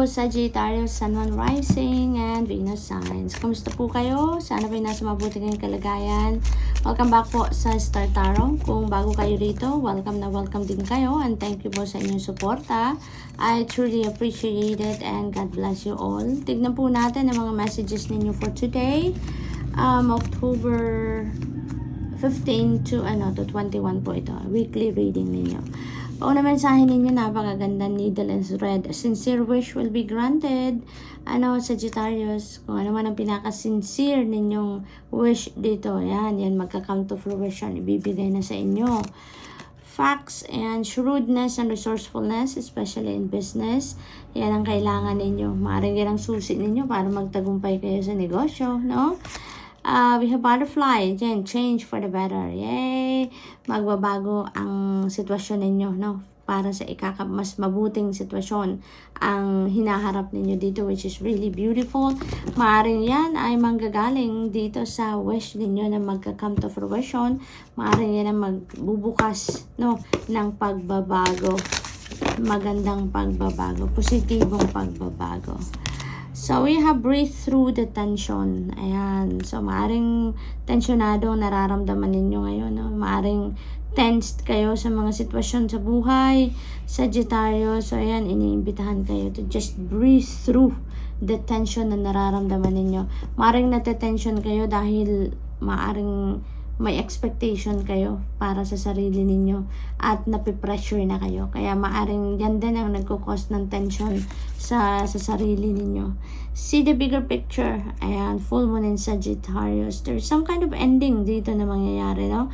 Sagittarius, Sun, Moon, Rising, and Venus signs. Kumusta po kayo? Sana po nasa mabuti kayong kalagayan. Welcome back po sa Star Tarot. Kung bago kayo rito, welcome na welcome din kayo. And thank you po sa inyong suporta. I truly appreciate it and God bless you all. Tignan po natin ang mga messages ninyo for today. October 15 to 21 po ito. Weekly reading ninyo. Una mensahe ninyo, napakaganda, needle and thread. A sincere wish will be granted. Sagittarius, kung ano man ang pinaka-sincere ninyong wish dito, yan magka-come to fruition, ibibigay na sa inyo. Facts and shrewdness and resourcefulness, especially in business, yan ang kailangan ninyo. Maaaring yan ang susi ninyo para magtagumpay kayo sa negosyo, no? We have butterfly, again, change for the better. Yay! Magbabago ang sitwasyon ninyo, no? Para sa mas mabuting sitwasyon ang hinaharap ninyo dito, which is really beautiful. Maaring yan ay manggagaling dito sa wish ninyo na magka-come to fruition. Maaring yan ang magbubukas, no, ng pagbabago. Magandang pagbabago, positibong pagbabago. So, we have breathe through the tension. Ayan. So, maaring tensionado nararamdaman ninyo ngayon. No? Maaring tensed kayo sa mga sitwasyon sa buhay. Sagittarius. So, ayan. Iniimbitahan kayo to just breathe through the tension na nararamdaman ninyo. Maaring natetension kayo dahil maaring may expectation kayo para sa sarili ninyo at napipressure na kayo. Kaya maaring yan din ang nagkukos ng tension sa sarili ninyo. See the bigger picture. Ayan, full moon in Sagittarius. There's some kind of ending dito na mangyayari, no?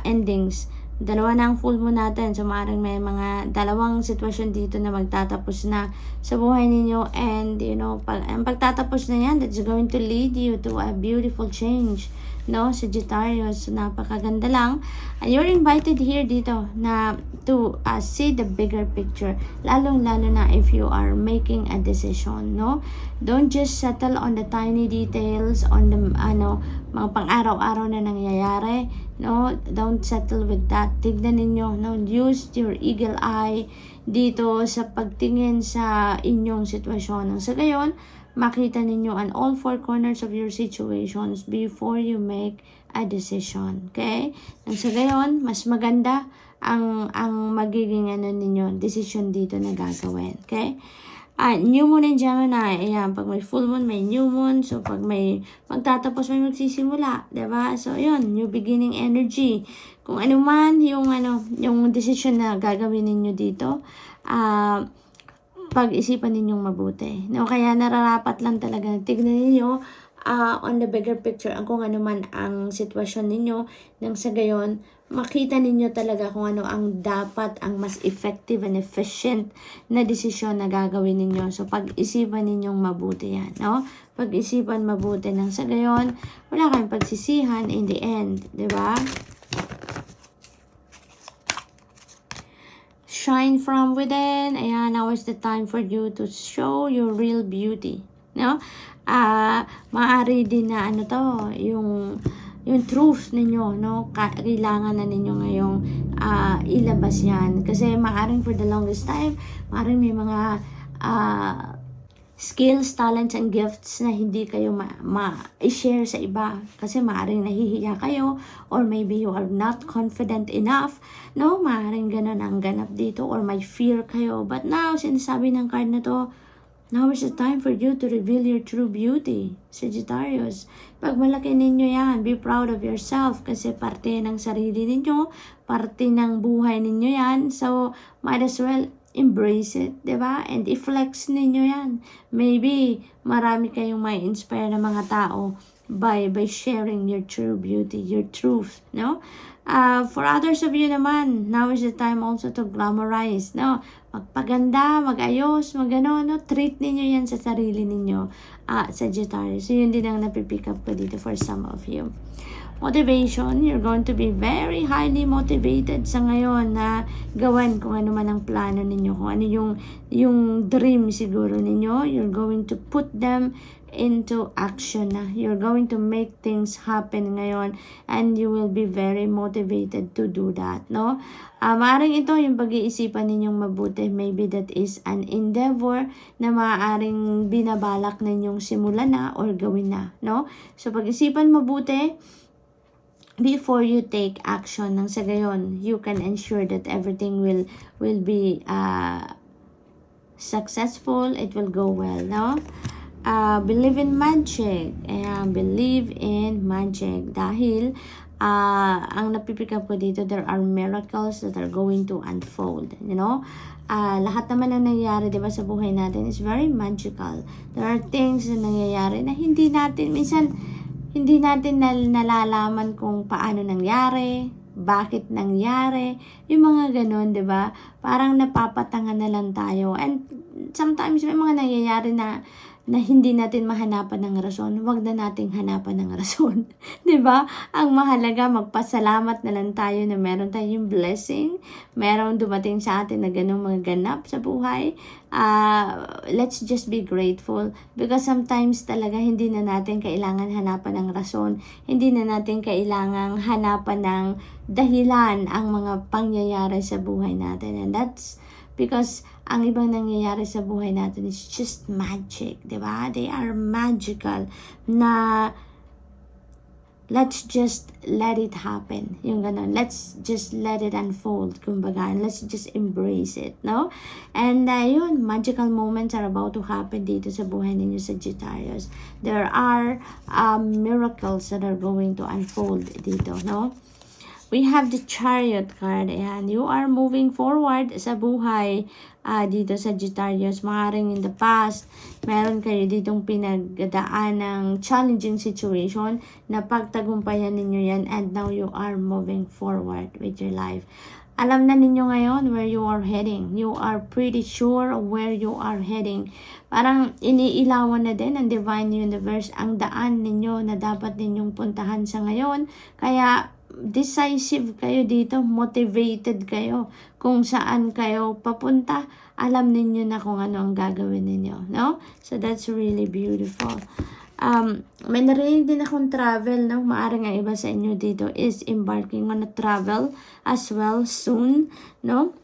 Endings. Dalawa na ang full moon natin. So, maaaring may mga dalawang sitwasyon dito na magtatapos na sa buhay ninyo. And, ang pagtatapos na yan, that's going to lead you to a beautiful change. No, Sagittarius, napakaganda lang. And you're invited here dito na to see the bigger picture. Lalong-lalo na if you are making a decision, no? Don't just settle on the tiny details, on the, mga pang-araw-araw na nangyayari. No, don't settle with that. Tignan ninyo, no? Use your eagle eye dito sa pagtingin sa inyong sitwasyon. Sa gayon, makita ninyo on all four corners of your situations before you make a decision. Okay? Nang sa gayon, mas maganda ang magiging ninyo, decision dito na gagawin. Okay? New moon in Gemini. Ayan, pag may full moon, may new moon. So, pag may magtatapos, may magsisimula. Diba? So, yun, new beginning energy. Kung ano man yung decision na gagawin ninyo dito, pag-isipan ninyong mabuti. No, kaya nararapat lang talaga tignan niyo on the bigger picture kung ano man ang sitwasyon ninyo, nang sa gayon makita ninyo talaga kung ano ang dapat ang mas effective and efficient na desisyon na gagawin ninyo. So pag-isipan ninyong mabuti yan, no? Pag-isipan mabuti, nang sa gayon wala kayong pagsisihan in the end, 'di ba? Shine from within. Ayan, now is the time for you to show your real beauty. No? Maaari din na yung truth ninyo, no? Kailangan na ninyo ngayong ilabas yan. Kasi maaring for the longest time, maaring may mga skills, talents, and gifts na hindi kayo ma-share sa iba. Kasi maaaring nahihiya kayo, or maybe you are not confident enough. No, maaaring ganun ang ganap dito, or may fear kayo. But now, sinasabi ng card na to, now is the time for you to reveal your true beauty, Sagittarius. Pag malaki ninyo yan, be proud of yourself, kasi parte ng sarili ninyo, parte ng buhay ninyo yan. So, might as well embrace it, diba? And i-flex ninyo yan. Maybe marami kayong may inspire na mga tao by sharing your true beauty, your truth, no? For others of you naman, now is the time also to glamorize, no? Magpaganda, magayos, no? Treat ninyo yan sa sarili ninyo, Sagittarius. So, yun din ang napipick up ko dito for some of you. motivation. You're going to be very highly motivated sa ngayon na gawin kung ano man ang plano ninyo, kung ano yung dream siguro ninyo. You're going to put them into action na. You're going to make things happen ngayon and you will be very motivated to do that, no? Maaaring ito yung pag-iisipan ninyong mabuti. Maybe that is an endeavor na maaaring binabalak ninyong simulan na or gawin na, no? So pag-isipan mabuti before you take action. Nang sa gayon, you can ensure that everything will be successful. It will go well, no? Believe in magic. Believe in magic. Dahil, ang napipick up ko dito, there are miracles that are going to unfold. You know? Lahat naman na nangyayari, diba, sa buhay natin is very magical. There are things na nangyayari na hindi natin, minsan, hindi natin nalalaman kung paano nangyari, bakit nangyari, yung mga ganun, diba? Parang napapatangan na lang tayo. And sometimes may mga nangyayari na hindi natin mahanapan ng rason. Huwag na nating hanapan ng rason. 'Di ba? Ang mahalaga, magpasalamat na lang tayo na meron tayong blessing, meron dumating sa atin na ganung mga ganap sa buhay. Let's just be grateful because sometimes talaga hindi na natin kailangan hanapan ng rason. Hindi na natin kailangang hanapan ng dahilan ang mga pangyayari sa buhay natin. And that's because ang ibang nangyayari sa buhay natin is just magic, di ba? They are magical na let's just let it happen. Yung ganun. Let's just let it unfold, kumbaga. Let's just embrace it, no? And yun, magical moments are about to happen dito sa buhay ninyo, Sagittarius. There are miracles that are going to unfold dito, no? We have the Chariot card. Ayan, you are moving forward sa buhay dito sa Sagittarius. Maaaring in the past, meron kayo ditong pinagdaan ng challenging situation na pagtagumpayan ninyo yan and now you are moving forward with your life. Alam na ninyo ngayon where you are heading. You are pretty sure of where you are heading. Parang iniilawan na din ng Divine Universe ang daan ninyo na dapat ninyong puntahan sa ngayon. Kaya decisive kayo dito, motivated kayo kung saan kayo papunta. Alam ninyo na kung ano ang gagawin ninyo, no? So that's really beautiful. May narinig din akong travel, no? Maaring ang iba sa inyo dito is embarking on a travel as well soon, no?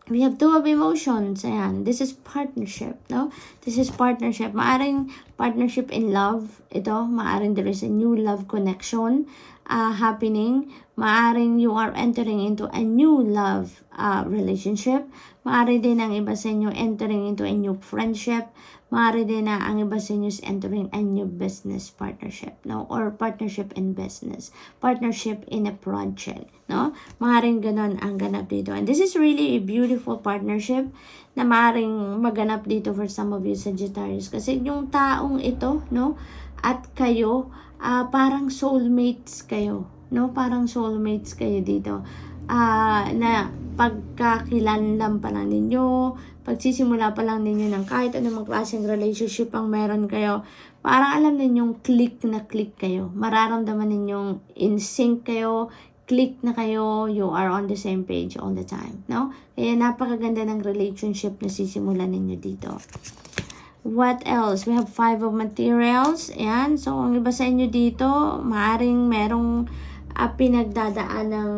We have two of emotions. Ayan. This is partnership, no? This is partnership. Maaring partnership in love. Ito, maaring there is a new love connection happening. Maaring you are entering into a new love relationship. Maaari din ang iba sa inyo entering into a new friendship. Maaari din na ang iba sa inyo is entering a new business partnership, no? Or partnership in business. Partnership in a project, no? Maaaring ganon ang ganap dito. And this is really a beautiful partnership na maaaring maganap dito for some of you Sagittarius. Kasi yung taong ito, no? At kayo, parang soulmates kayo, no? Parang soulmates kayo dito. Na pagkakilanlan pa lang ninyo, pagsisimula pa lang ninyo ng kahit anong klaseng relationship ang meron kayo, parang alam ninyong click na click kayo. Mararamdaman ninyong in sync kayo, click na kayo, you are on the same page all the time, no? Kaya napakaganda ng relationship na sisimulan ninyo dito. What else? We have 5 of materials. Ayan. So, ang iba sa inyo dito, maaring merong pinagdadaan ng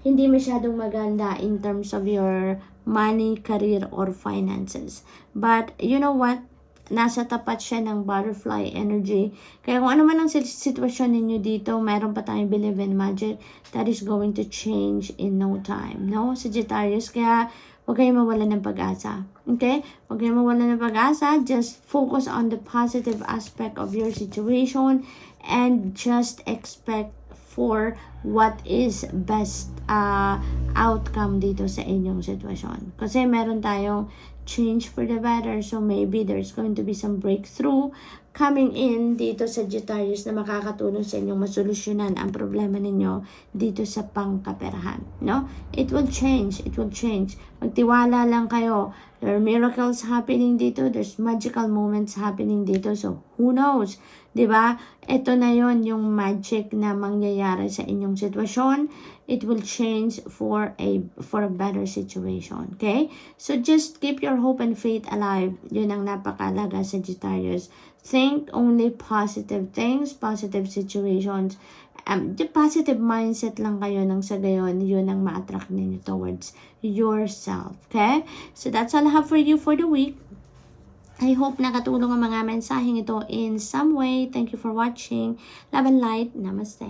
hindi masyadong maganda in terms of your money, career, or finances. But, you know what? Nasa tapat siya ng butterfly energy. Kaya kung ano man ang sitwasyon ninyo dito, meron pa tayong believe in magic that is going to change in no time. No? Sagittarius, kaya huwag kayong mawalan ng pag-asa. Okay? Huwag kayong mawalan ng pag-asa. Just focus on the positive aspect of your situation and just expect for what is best outcome dito sa inyong sitwasyon. Kasi meron tayong change for the better. So maybe there's going to be some breakthrough coming in dito Sagittarius na makakatulong sa inyong masolusyonan ang problema ninyo dito sa pangkaperahan, no? It will change. Magtiwala lang kayo. There are miracles happening dito. There's magical moments happening dito. So, who knows? 'Di ba? Ito na yon yung magic na mangyayari sa inyong sitwasyon. It will change for a better situation. Okay? So, just keep your hope and faith alive. Yun ang napakalaga, Sagittarius. Think only positive things, positive situations. The positive mindset lang kayo nang sa gayon, yun ang ma-attract ninyo towards yourself. Okay? So that's all I have for you for the week. I hope nakatulong ang mga mensaheng ito in some way. Thank you for watching. Love and light. Namaste.